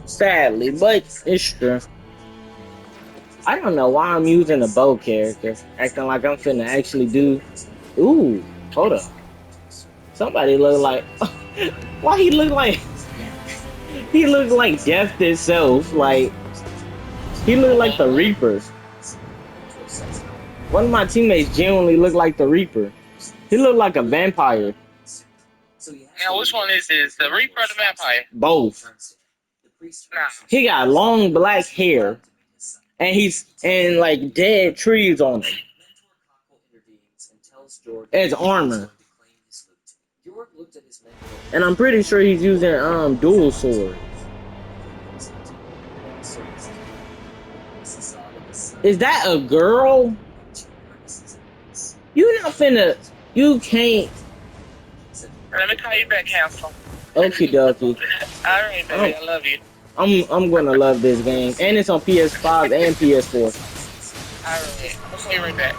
Sadly, but it's true. I don't know why I'm using a bow character, acting like I'm finna actually do. Ooh, hold up. Somebody look like. Why he look like? He look like death itself. Like he look like the Reaper. One of my teammates genuinely looked like the Reaper. He looked like a vampire. Now, which one is this? The Reaper or the Vampire? Both. Nah. He got long black hair, and he's and like dead trees on him as armor. And I'm pretty sure he's using dual swords. Is that a girl? You not finna. You can't. Let me call you back, Hansel. Okie dokie. All right, baby. I love you. I'm gonna love this game, and it's on PS5 and PS4. All right. I'll call you right back.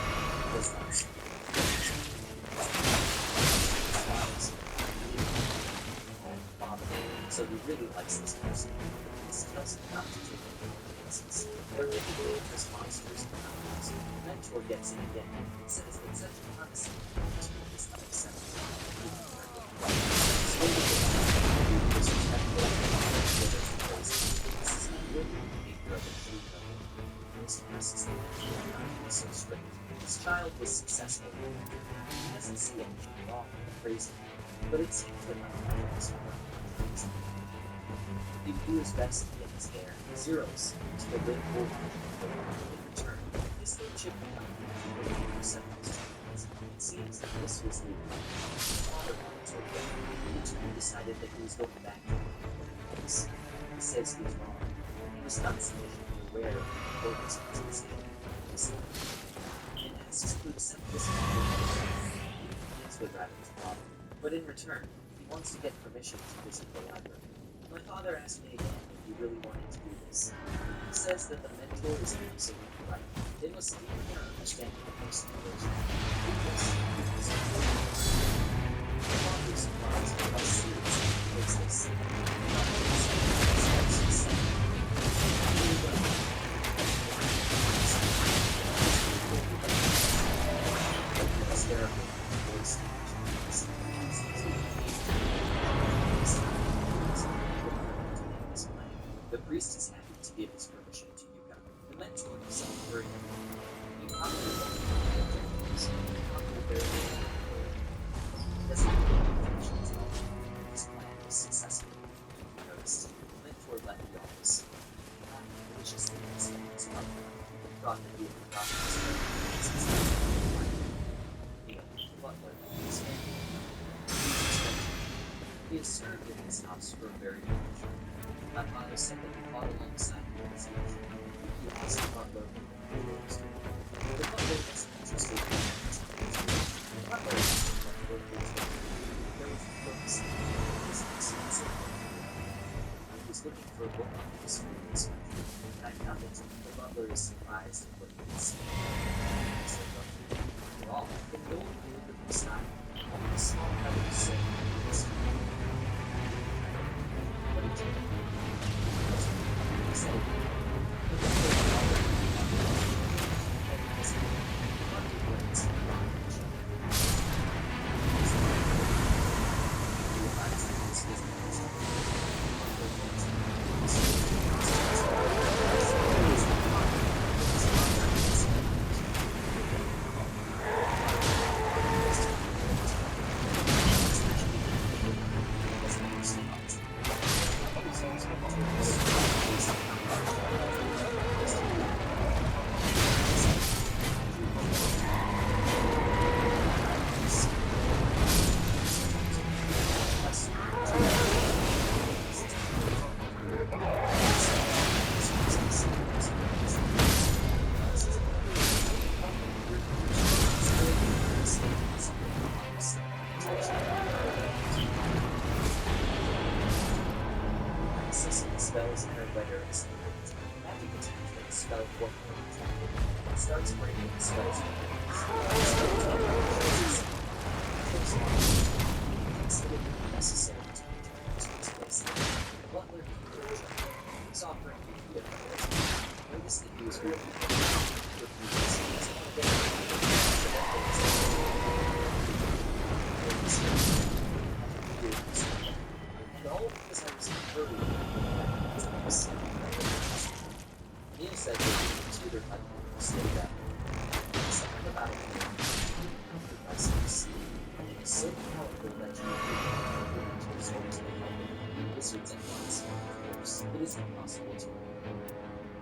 wizards at once. Of course, it is impossible to remember.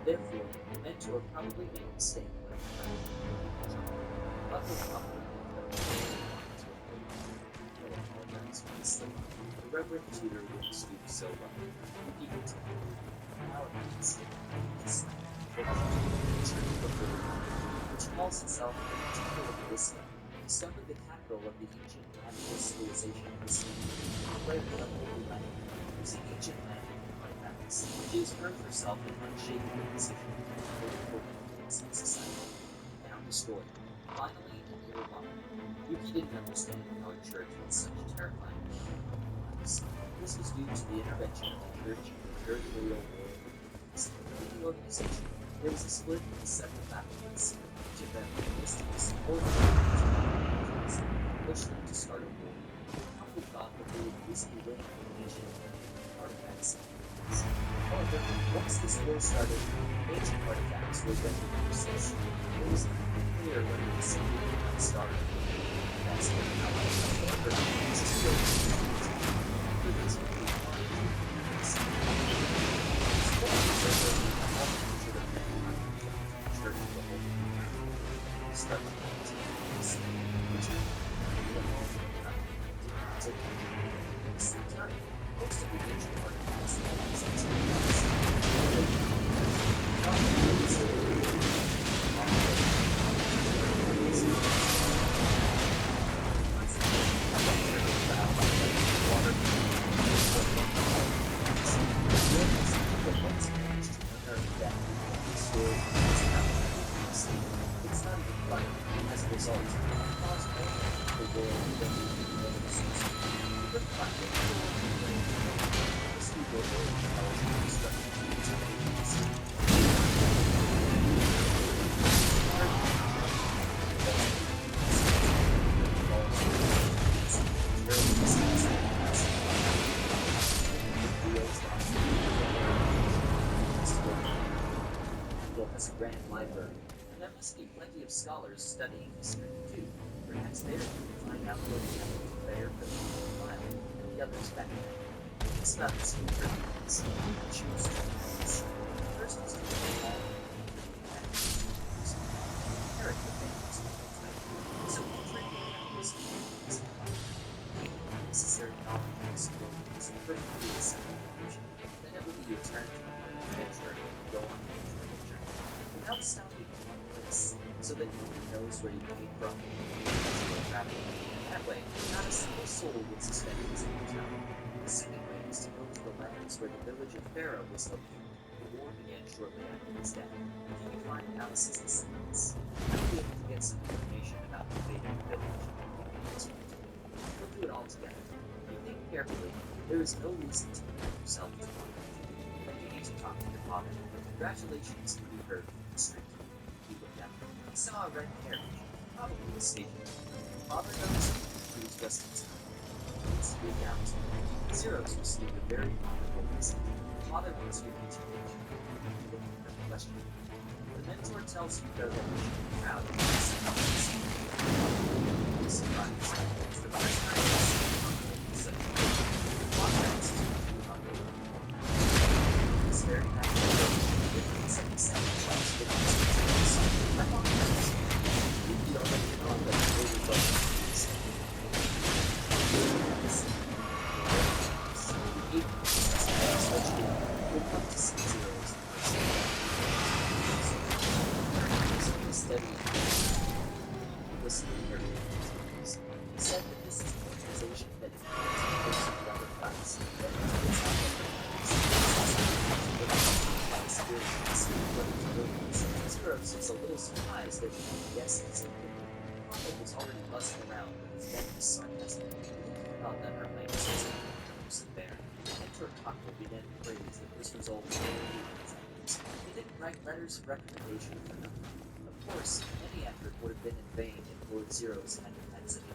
Therefore, the mentor probably made a mistake when he found Butler probably wanted to avoid but apologized for his slip. The Reverend Tutor wouldn't stoop so low. He could tell. Now it means church before the Bible, which calls itself the Temple of Vista, the stone of the capital of the ancient magical civilization of Vista, declared the Holy Land, whose ancient land artifacts. She has earned herself an unshakable position in the importance of society, now destroyed. Finally, in year one, Yuki didn't understand how a church with such terrifying lives. This was due to the intervention of the church in the territorial war. In the organization, there was a split into seven factions, each of them enlisted to support push them to start a war. The couple thought that they would easily win the nation artifacts. However, once this war started, ancient artifacts were rendered useless. It was unclear whether the city would start. That's when allies of the other nations still for this would be hard to church of the Holy start with which most of the ancient artifacts it's not even funny. As a result, it caused more the world than the season. The fact that the studio has a grand library, and there must be plenty of scholars studying history too. Perhaps there you can find out what happened to Bear for the file and the others back then. It's not as future things. Choose two things. First is to get all inherit the things so we can train those things. Necessary knowledge of this world is perfectly simple conclusion. Then it will be your turn to adventure and go on an adventure without stopping in one place, so that no one knows where you came from and travel. That way, not a single soul would suspect his town. The second way is to go to the lands where the village of Pharaoh was located. The war began shortly after his death. If you can find Alice's descendants, you'll be able to get some information about the fate of the village. We'll do it all together. If you think carefully, there is no reason to limit yourself to one thing. But you need to talk to your father. Congratulations, you heard from the street. He looked out. He saw a red carriage, probably a station. Father noticed he was just in time. Please speak out. Zeros received a very honorable visit. Father wants you to continue. Looking for the question. The mentor tells you though that you should be proud of this. Surprise. It's the first time I've seen such a Father asks you to do humble. He's very happy. My mom knows. You already know that the baby book is will come to see zeros steady. Listening carefully. He said that this is an organization that includes the upper class, that Zeros is a little surprised that he guessed his Papa was already buzzing around with his venomous sarcasm. He thought that her language was there. Mentor Kako began to praise that this result was he didn't write letters of recommendation for nothing. Of course, any effort would have been in vain if Lord Zeros hadn't had such a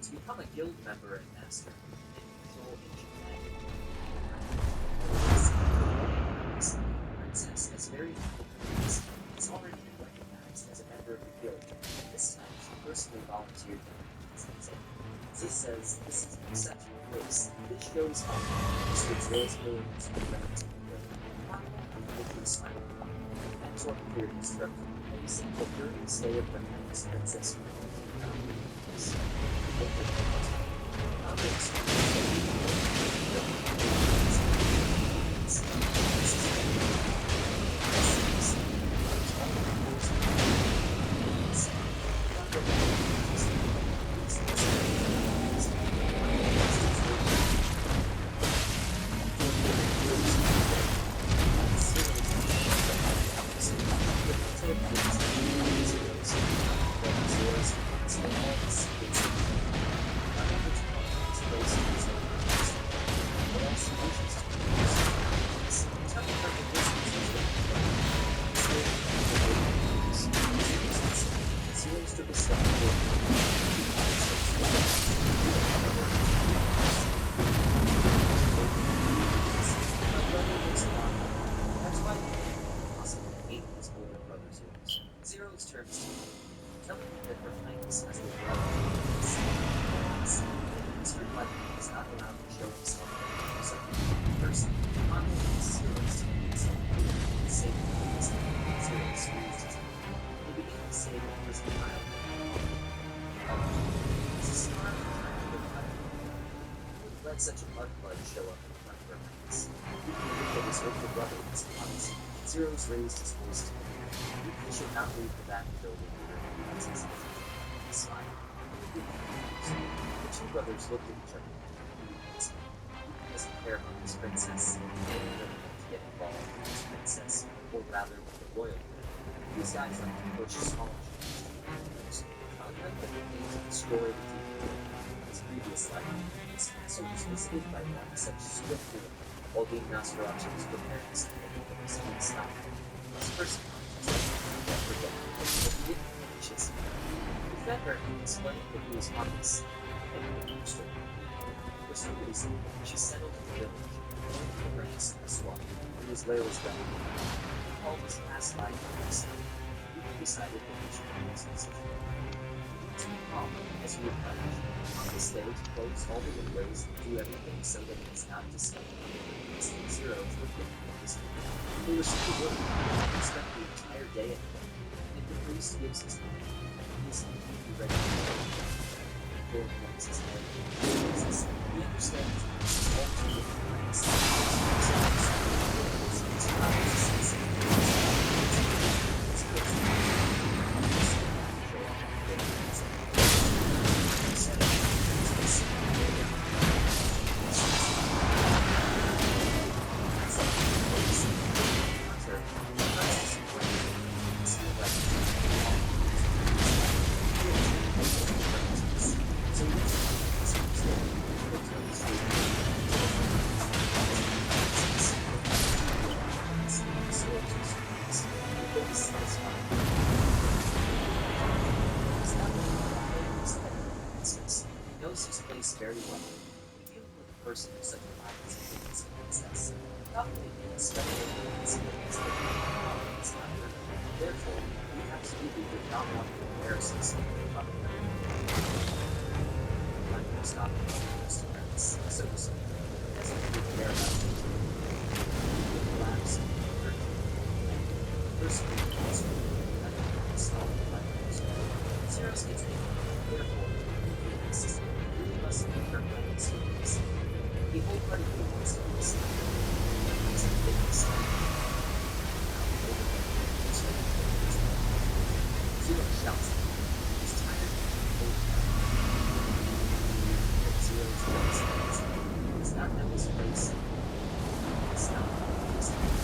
to become a guild member and master and control ancient magic. Princess has very humble praise. He's already been recognized as a member of the guild. This time she personally volunteered to be his example. Z says this is an exceptional place This shows how Mr. Zero's willingness to defend his people, not only smiling, absorb fear and destruction, and we see the burning stay of the Knight's princess Zero's turns to telling him that her kindness has been well. Mr. Button is not allowed to show himself as a person. Not only is Zero's team save Zero squeezed his hand. He began to save the first child. As a star would let such a mudblood show up in front of her face. He knew that his older brother was honest. Zero's raised his voice to him. You should not leave the back building here. He smiled. The two brothers looked at each other. He doesn't care about his princess, and he doesn't want to get involved with his princess, or rather with the royal family. These guys like to push small changes. Unlike the names of the story of his previous life, his castle was visited by one such swift woman, while being master option was preparing to stop him. This person the defender explained that he was honest and understood. For some reason, she settled in the village, joined the ranks of the squad, and was Layla's daughter. All was passed by his he decided that he should make some decision. To be calm, as he would punish, on the stage, close all the windows and do everything so that it is not discovered. Zeros were given this. They were super good. They spent the entire day at home. If the priest gives his name, he's ready to go. Before he makes his head, he understands this is all too different. Very well. Dealing with a person of such a violence as a princess, probably especially against is not good. Therefore, we absolutely did not want to embarrass us in front of them. I'm going to stop the rest of friends, so to say. As we did care about it, we collapsed and hurt you. First, we also had to install the light. Zeros gets in, therefore, we system. Must be perfectly serious. The wholeheartedly wants to be seen. It's a big mistake. Zero shouts. He's tired of the Zero's voice. It's not that his face. It's not his face.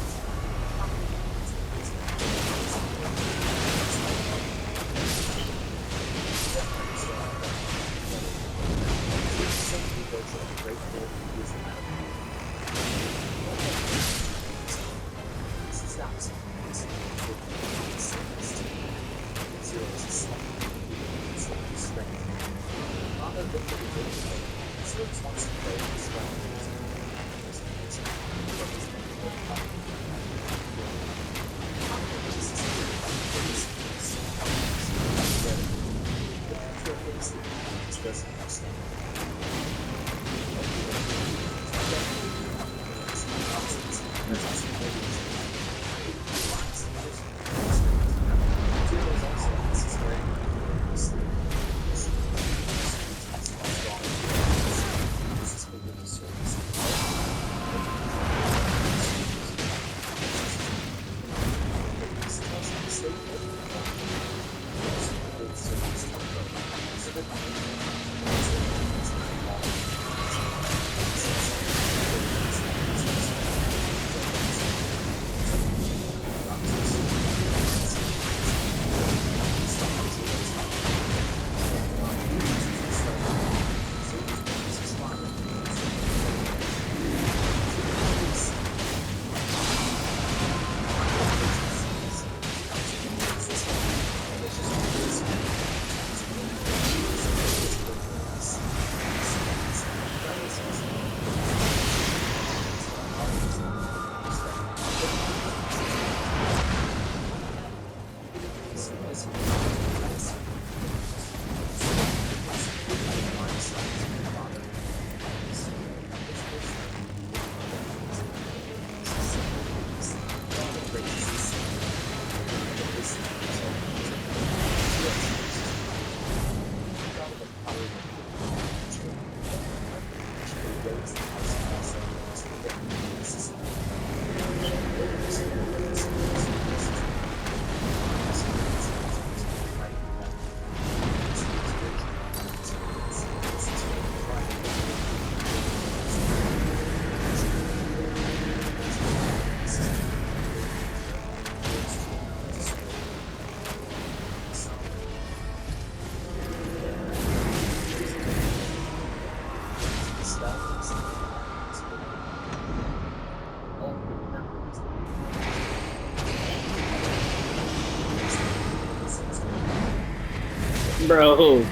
Bro,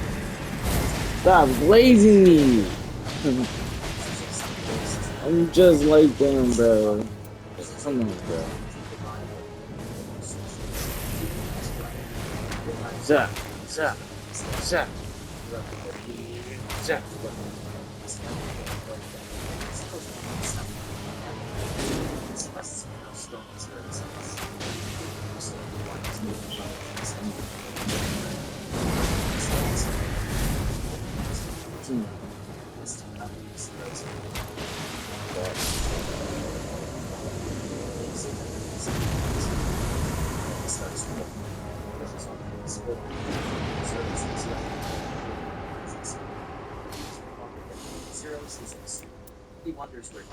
stop blazing me. I'm just like them, bro. Come on, bro. Zap, zap, zap, zap. He wonders where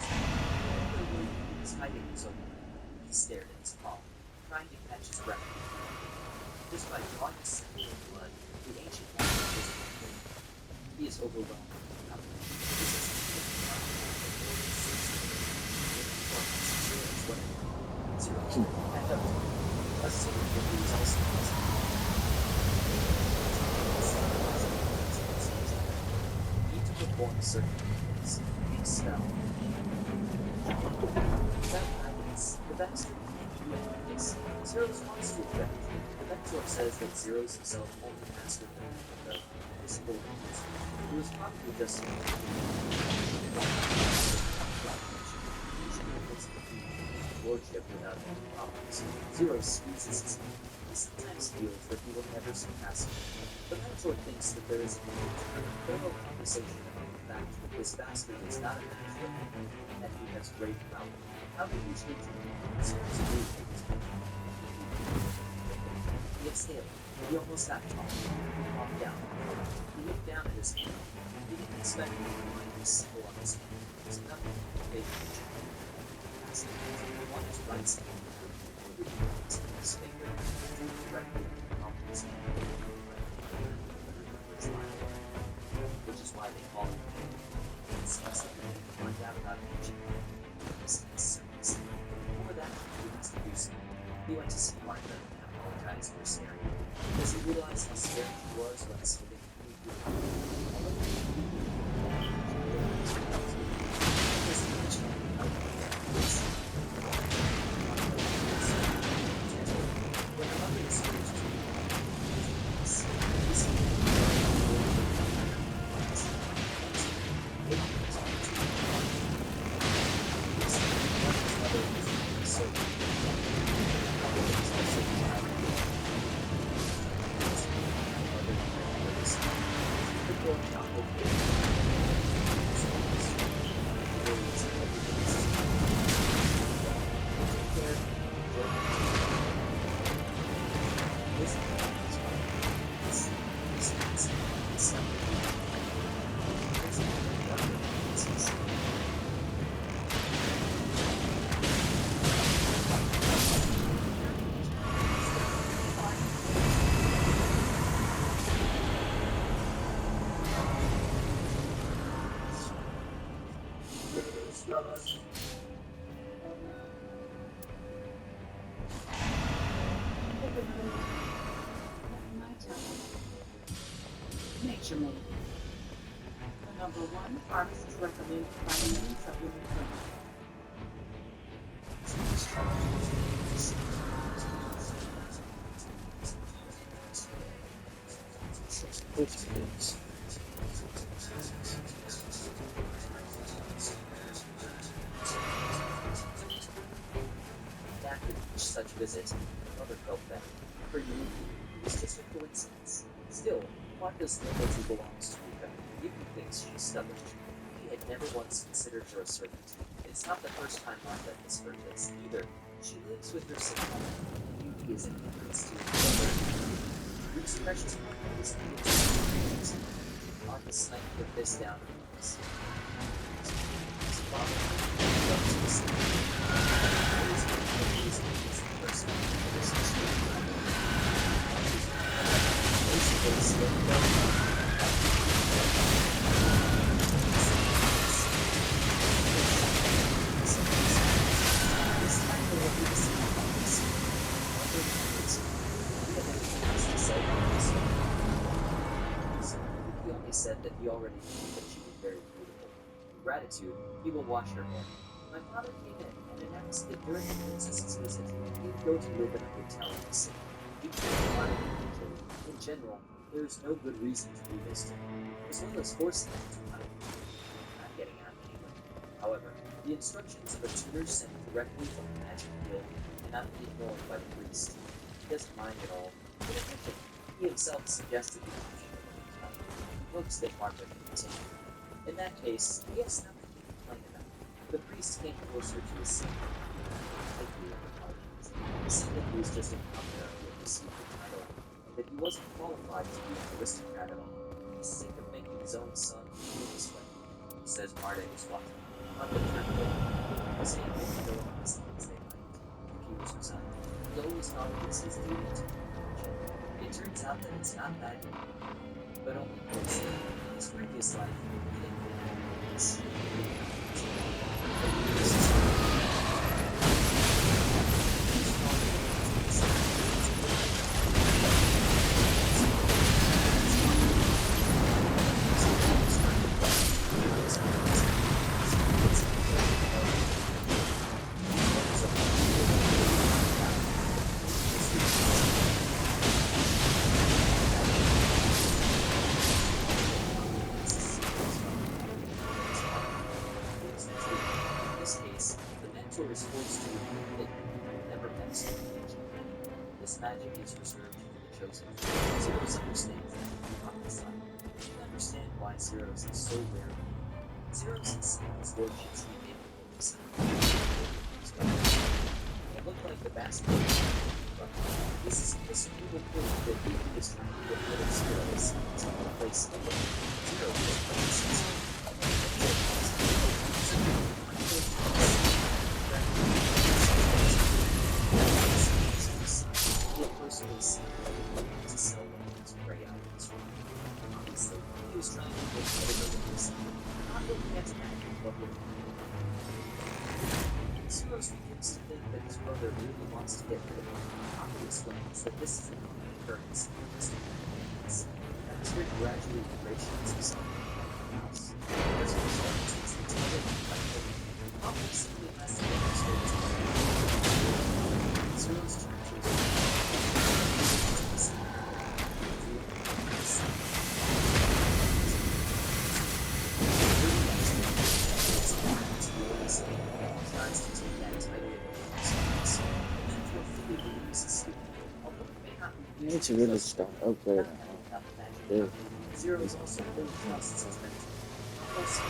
he's hiding so he stared at his palm, trying to catch his breath. Just by drawing a symbol in blood, the ancient master is he is overwhelmed with power. Zero. And a single figure is also present. Need to perform certain things. Each spell. That happens. The bastard can't do any of this. Zero's wants to affect. The mentor says that Zero's himself only mastered the physical weakness. He was probably just lordship without any problems. Zero squeezes his hand. He sometimes feels that he will never surpass him. The mentor thinks that there is a thorough conversation about the fact that this bastard is not a match for him, and that he has great power. How they usually do it. Zero's agreed with his He exhaled. He almost got caught. He calmed down. He looked down at his hand. He didn't expect him to find this symbol on his hand. It was nothing but a big picture. On his right side, his finger drew directly on his hand, which is why they call it it's something to find out about ancient business. Before that, he was introduced. He went to see Martha and apologized for staring, because he realized how scared she was when something Nature Made. The number one pharmacist recommended vitamin supplement brand. After each such visit, mother felt that, for you, it was just a coincidence. Still, Martha's loyalty belongs to Rika, even thinks she's stubborn. He had never once considered her a servant. It's not the first time Martha has heard this, either. She lives with her sick mother, and beauty is an hindrance to her. Ruth's precious mother is needed to Martha sniped her fist down her nose. His father loves his son. already knew that she was very beautiful. In gratitude, he will wash her hair. My father came in and announced that during the princess's visit, he would go to live in a hotel in the city. He couldn't find it usually. In general, there is no good reason to be visited, as well as forcing them to find it. Not getting out anyway. However, the instructions of a tutor sent directly from the magic guild cannot be ignored by the priest. He doesn't mind at all. In addition, he himself suggested the option of a hotel. He hopes that Martha can continue. In that case, he has nothing to complain about. The priest came closer to his son. I grew up apologies. He said that he was just a commoner who had received the title, and that he wasn't qualified to be an aristocrat at all. He's sick of making his own son feel this way. He says Marta is watching. Martha turned away. Saying that he go on as long as they liked. Yuki was resigned. He always thought it was his duty to encourage him. It turns out that it's not that easy, but only because in his previous life, he had been a is forced to admit that he never met someone ancient. This magic is reserved for the chosen. Zeros understands that on his side. He can understand why Zeros is so rare. Zeros has seen his lordships be capable of something. It looked like the basketball, but this is indisputable proof that he is trying to get rid of Zeros to replace him. Zeros is playing personally seen to sell land to prey out of his room. Obviously, he was trying to get rid of himself, not looking at magic, but looking at Zeros begins to think that his brother really wants to get rid of him. Papa explains that this is a common occurrence in domestic violence. Baxter gradually ingratiates himself into the house. As a result, he's intimidated by him. Papa simply has to demonstrate his Zeros turns to his tries to take that title and then fully believes his student. Although it may not be I need to really start upgrading. Yeah. Zero is also fully trusts his mentor. Also,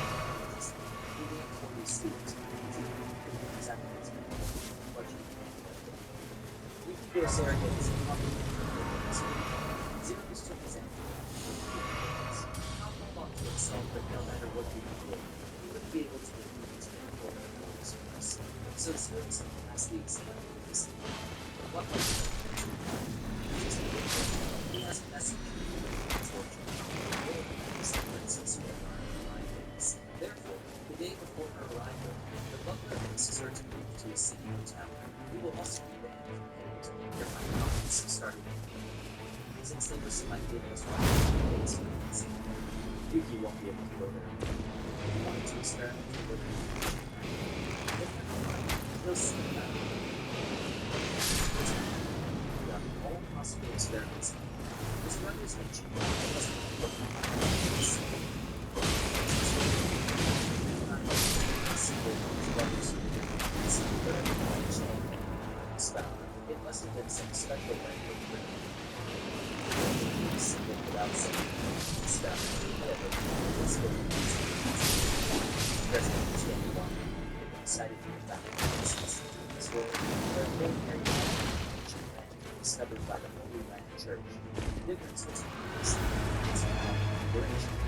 moving for his students, exactly his mentor. What you Yuki's arrogance and confidence. Zero is took his end. Not hold on to himself, but no matter what he did, he wouldn't be able to defeat his mentor. So Zero has the example of this. What was it? He has a message for his fortune. The princess will arrive days. Therefore, the day before her arrival, the butler asks her to move to a city hotel. We will also be banned from heading to the nearby mountains starting in May. Since they were selected as one of the days for the city, Yuki won't be able to go there. If you wanted to experiment with it, he'll see that. All possible experiments. His brother's nature doesn't look it must have been some special language written. Without saying spell, President Chen Wang decided to get back to this world where a military ancient land discovered by the Holy Land Church. The difference between this and its duration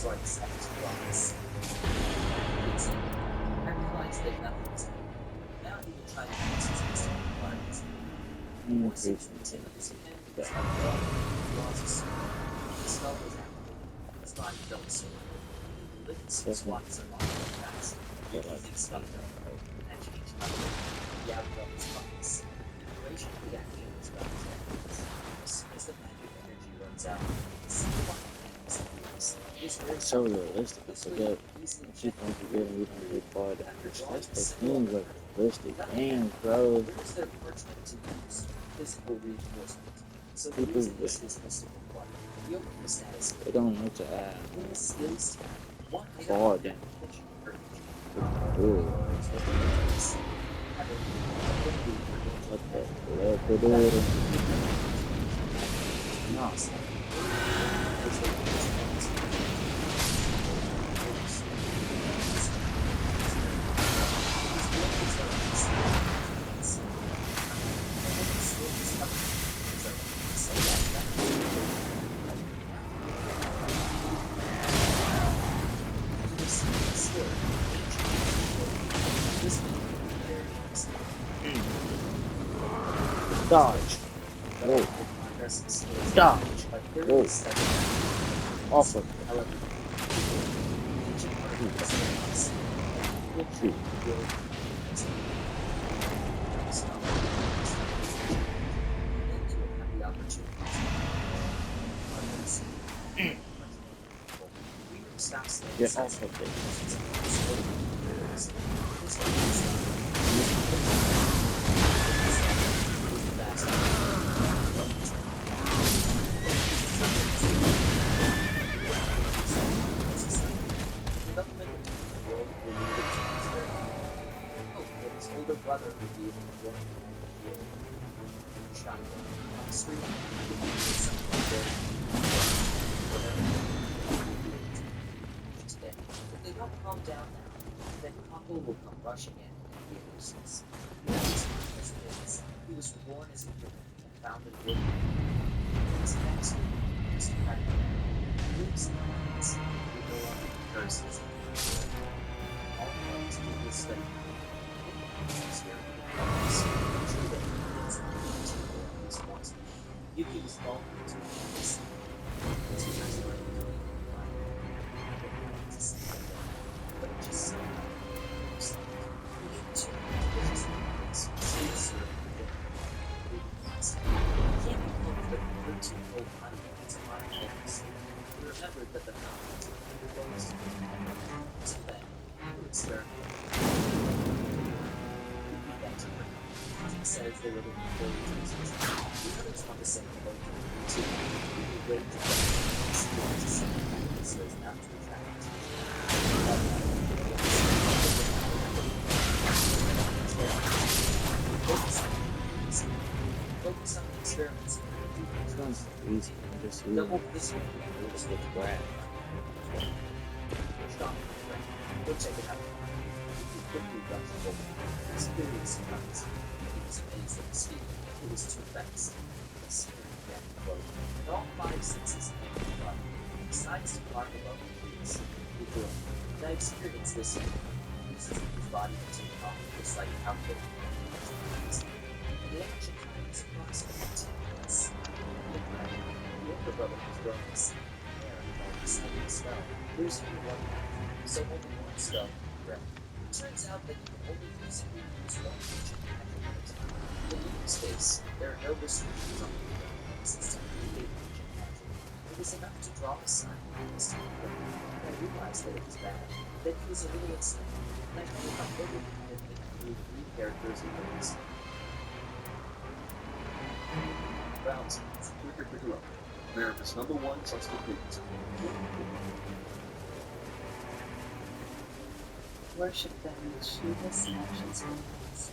so I decided to promise. I realized that nothing was happening. Now he will try to use his instinct increase in tip of his pen that. draws a sword. The spell was activated. His body felt so cold. He licked some Definitely swats along the tracks. feel like He it's stuck something them. like That changed nothing. He yapped up his buckets. The duration of the action was about 10 minutes. As soon as the magic energy runs out, the single one flames appears. It is very it's so powerful. realistic. I This way, forget. you can easily I keep check on the forgetting we don't period. get far After damage. drawing That's the the symbol thing on the with card, realistic nothing games, happens. bro. Where is their parchment to use? Physical reinforcement. So People using this is mystical one. You open the status they page. don't know to add In the skills tab, one item far of damage. that you purchase. Ooh, what the blood could do with it? No. Dodge. Whoa. Dodge. Whoa. Off of it. Shoot. Get off of it. Older brother would be able to work shotgun on the street. Today. If they don't calm down now, then Cockle will come rushing in and be a nuisance. He was born as a human and found in wood. His next was pregnant. He lives in the lands. He no longer curses. All comes to this study. Yuki was vulnerable to this. His parents were but it just so happened. He needed to religious things, so he can't be called the 13-year-old honey into my hands. He remembered that the mountains were closed. So then, he would experiment. Says they were looking forward to this. The others want to send them to the great says after the fact. Focus on the experiments. It's gonna be easy. Just Double this one. just get grab. Stop. Go check it out. Quickly got the bolt. Experience comes. He was amazed at the speed. It was too fast. The spirit began to float, and all 5 senses came to life. Besides to mark above the trees, he grew. And I experienced this in uses his body to take off, just like how quick and the action time is approximately 10 minutes. The older brother was growing the same hair and reciting a spell. There's only one path, so only one spell can be read. It turns out that you can only physically use one ancient magic at a time. In Luke's case, there are no restrictions on the system to create ancient magic. It was enough to draw a sign and this to the and I realized that it was bad. Then he was a little insane, and I told him how Logan had include 3 characters in the list. Bounce. Quicker, pick her up. America's #1 trusted news. Worship them with Shiva's actions and ways.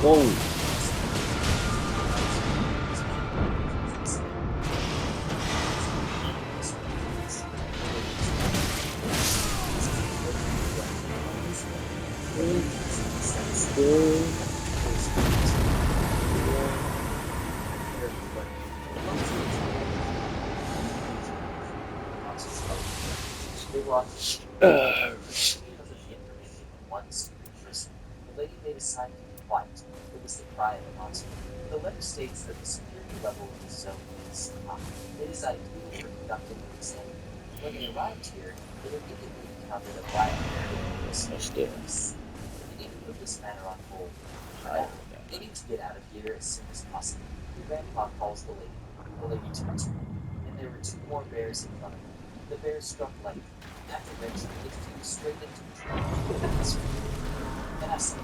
Whoa. Because of the information from one stupid person, the lady made a sign to be quiet. It was the cry of a monster. The letter states that the security level of the zone is high. It is ideal for conducting an exam. When they arrived here, they immediately encountered a black bear with a steps. They need to put this matter on hold. For now, they need to get out of here as soon as possible. The grandpa calls the lady. The lady turns around, and there were two more bears in front of her. The bears struck lightning, after which it flew straight into the tree. Fast.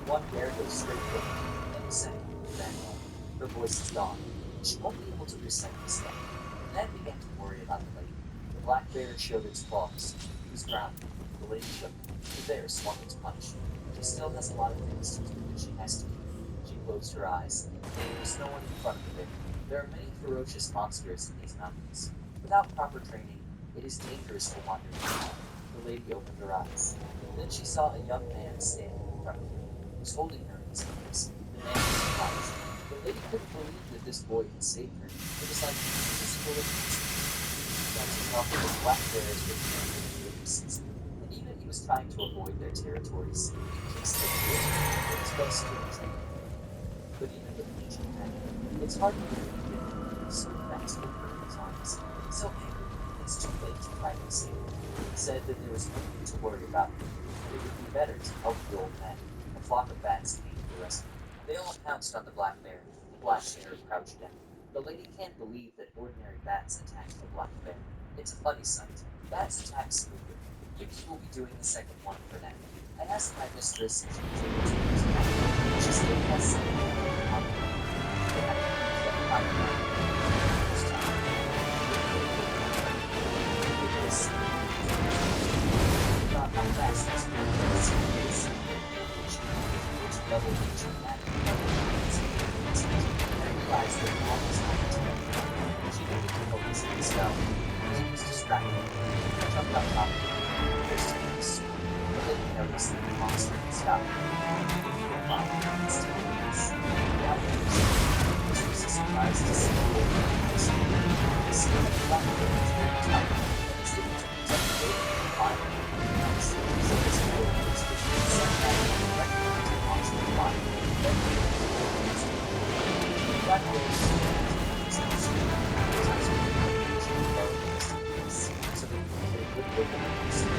One bear goes straight for her, and the second ran home. Her voice is gone. She won't be able to recite the stuff. Ned began to worry about the lady. The black bear showed its claws. He was grounded. The lady shook. The bear swung its punch. She still has a lot of things to do that she has to do. She closed her eyes. There was no one in front of the bear. There are many ferocious monsters in these mountains. Without proper training, it is dangerous to wander through. The lady opened her eyes. Then she saw a young man standing in front of her. He was holding her in his arms. The man was surprised. The lady couldn't believe that this boy had saved her. It was like he was full of monsters. She began to talk with the black bears with witnesses. And even he was trying to avoid their territories. He kissed them. It was best to retreat. But even with ancient magic, it's hard to believe that he could be so fast with her in his arms. So angry, it's too late to try to save her. He said that there was no need to worry about her. It would be better to help the old man. A flock of bats came to the rescue. They all pounced on the black bear. The black bear crouched down. The lady can't believe that ordinary bats attacked a black bear. It's a funny sight. Bats attack smoother. Maybe we'll be doing the second one for now. I asked my mistress if she was able to use magic. She still has some on her. But I can use that fire magic this time. With this, not how fast this is. Which level ancient magic I realized that almost all the time she needed to focus on the spell because it was distracting. I jumped on top of it. First to the soup. The lady noticed that the monster had stopped. For 5 minutes to release. Now this was a surprise to see the old man the skin of the black bear was very tight, and as if to protect the lady from the fire. So this boy was being set back directly into the monster fire. Then the black bear was so they could get a good look at the monster.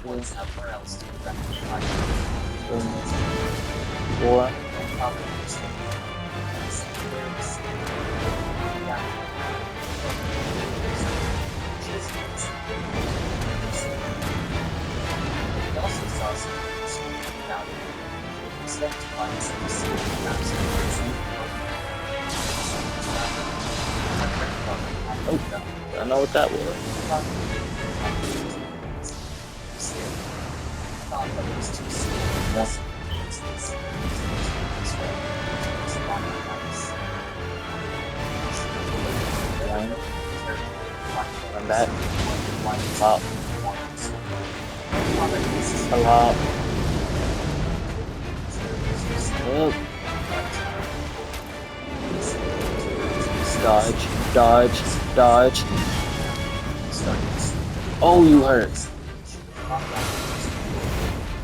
Points out where else to direct the fire. Four. Grandfather understood. And the same bear was sitting down. He also saw some people about it. He was then to find some secret mountains. Oh, I know what that was. Run back. Wow. Hello. Oh. Dodge, dodge, dodge. Oh, you hurt.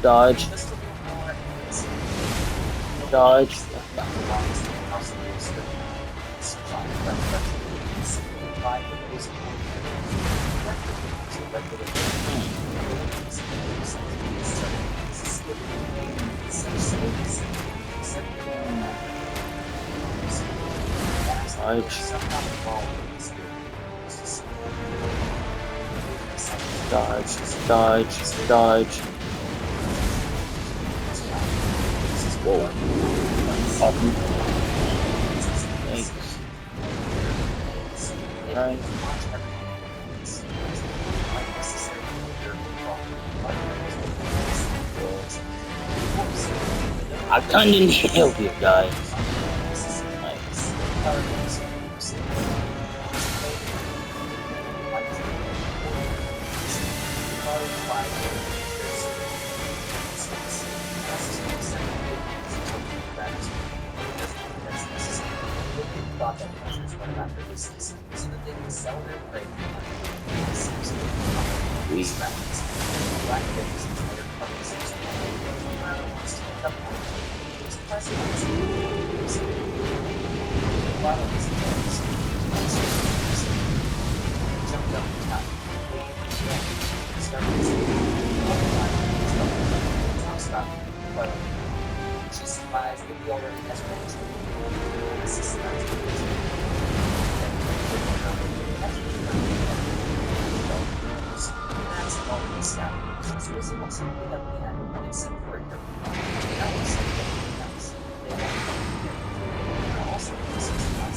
Dodge. Just a little more and it's Dodge. belongs to the house of the spirit. Sunshine, simplified the ways of Dodge. Dodge. Dodge. Dodge. Whoa. Awesome. Thanks. Right. I couldn't help you guys. Nice. Thought that hunters went after business so that they could sell their prey for money. We Black babies and other puppies and wants to pick up one. It's president. Violence jumped up the top. Started stop. But she's surprised that he already has managed to that's all the sound. She was able to pick up the end except for a hair. That was something else. They had also this is not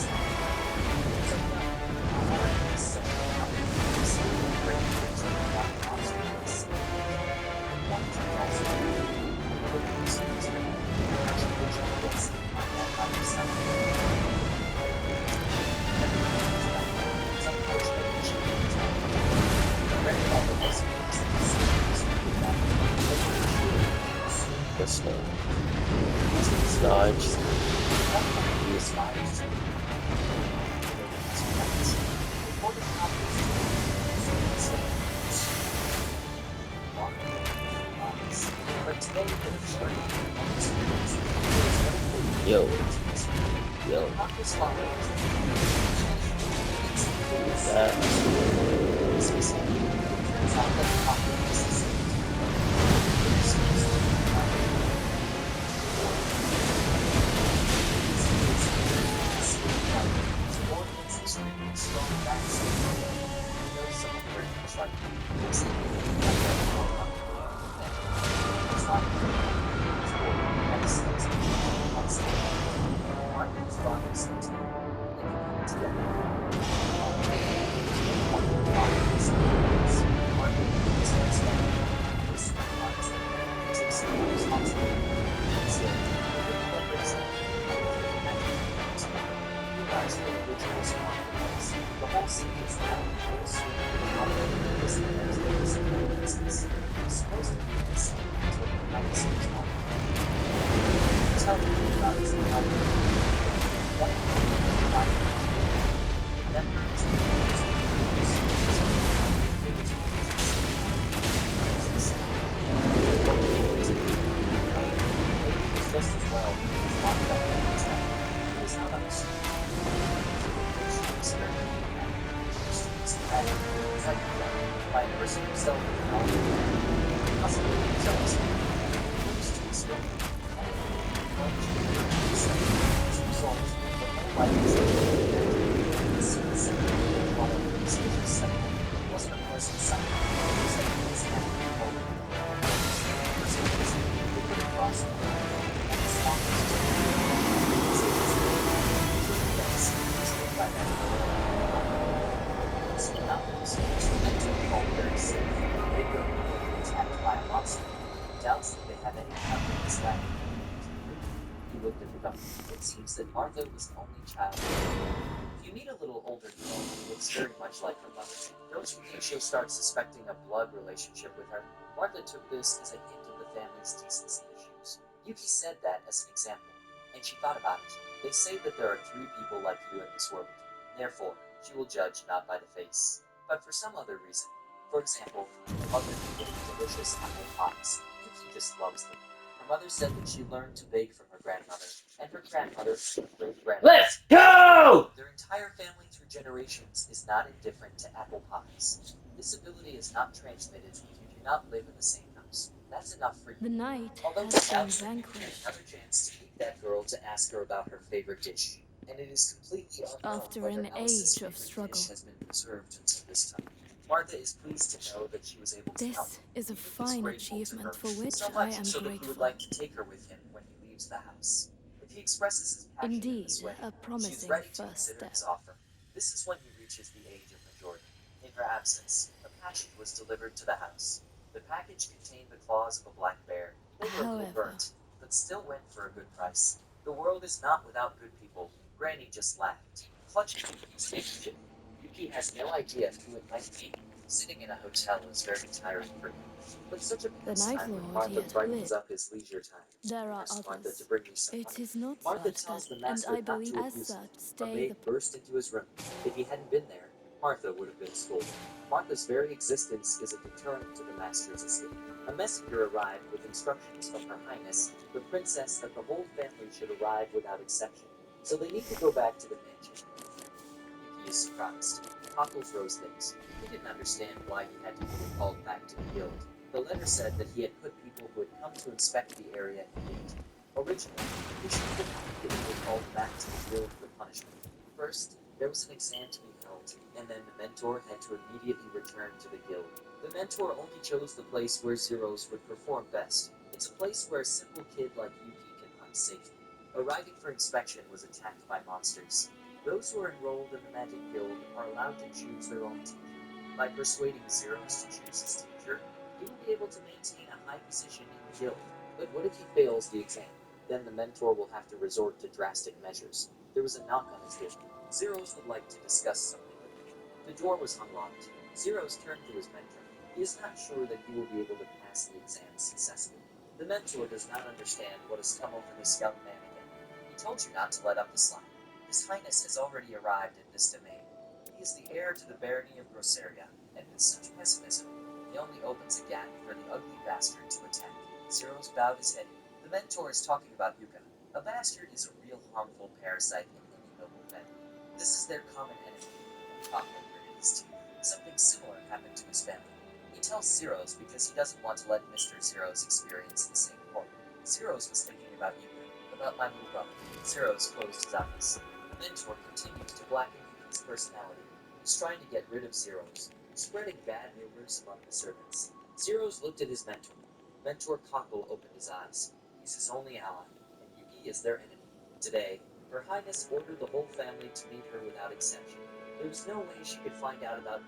pistol. Dodge. Yo. Yo. That. It seems that Martha was the only child. If you meet a little older girl who looks very much like her mother, don't you think she'll start suspecting a blood relationship with her? Martha took this as a hint of the family's decency issues. Yuki said that as an example, and she thought about it. They say that there are 3 people like you in this world. Therefore, she will judge not by the face, but for some other reason. For example, a mother making delicious apple pies. Yuki just loves them. Her mother said that she learned to bake from her grandmother, and her grandmother from her great-grandmother. Let's go! Their entire family through generations is not indifferent to apple pies. This ability is not transmitted if you do not live in the same house. That's enough for you. The night Although has now been you get vanquished. another chance to meet that girl to ask her about her favorite dish. And it is completely unknown After whether an Alice's age of favorite struggle. dish has been preserved until this time. Martha is pleased to know that she was able to help. This is a Luke is fine grateful to achievement her, for which so I much am so that he would grateful. like to take her with him when he leaves the house. If he expresses his passion in Indeed, this way, a she is promising ready to first consider step. his offer. This is when he reaches the age of majority. In her absence, a package was delivered to the house. The package contained the claws of a black bear. They were a little However, burnt, but still went for a good price. The world is not without good people. Granny just laughed, clutching Yuki's handkerchief. Yuki has no idea who it might be. Sitting in a hotel is very tiring for him. But such a the Night pastime when Lord Martha yet brightens lived. up his leisure time. There are Here's Martha to others. bring me some money. It is not Martha such tells that, the and master I not believe to as abuse him. such, A stay maid the burst into his room. If he hadn't been there, Martha would have been scolded. Martha's very existence is a deterrent to the master's escape. A messenger arrived with instructions from Her Highness, the princess, that the whole family should arrive without exception. So they need to go back to the mansion. Yuki is surprised. Cockle throws things. He didn't understand why he had to be recalled back to the guild. The letter said that he had put people who had come to inspect the area in danger. Originally, his people immediately were called back to the guild for punishment. First, there was an exam to be held, and then the mentor had to immediately return to the guild. The mentor only chose the place where Zeros would perform best. It's a place where a simple kid like Yuki can hunt safely. Arriving for inspection was attacked by monsters. Those who are enrolled in the Magic Guild are allowed to choose their own teacher. By persuading Zeros to choose his teacher, he will be able to maintain a high position in the guild. But what if he fails the exam? Then the mentor will have to resort to drastic measures. There was a knock on his door. Zeros would like to discuss something with him. The door was unlocked. Zeros turned to his mentor. He is not sure that he will be able to pass the exam successfully. The mentor does not understand what has come over this young man again. He told you not to let up the slack. His Highness has already arrived in this domain. He is the heir to the barony of Grosseria, and with such pessimism, he only opens a gap for the ugly bastard to attack. Zeros bowed his head. The mentor is talking about Yuka. A bastard is a real harmful parasite in any noble family. This is their common enemy. Cockle gritted his teeth. Something similar happened to his family. He tells Zeros because he doesn't want to let Mr. Zeros experience the same horror. Zeros was thinking about Yuka, about my little brother. Zeros closed his eyes. The mentor continues to blacken Yuki's personality. He's trying to get rid of Zeros, spreading bad rumors among the servants. Zeros looked at his mentor. Mentor Cockle opened his eyes. He's his only ally, and Yuki is their enemy. Today, Her Highness ordered the whole family to meet her without exception. There was no way she could find out about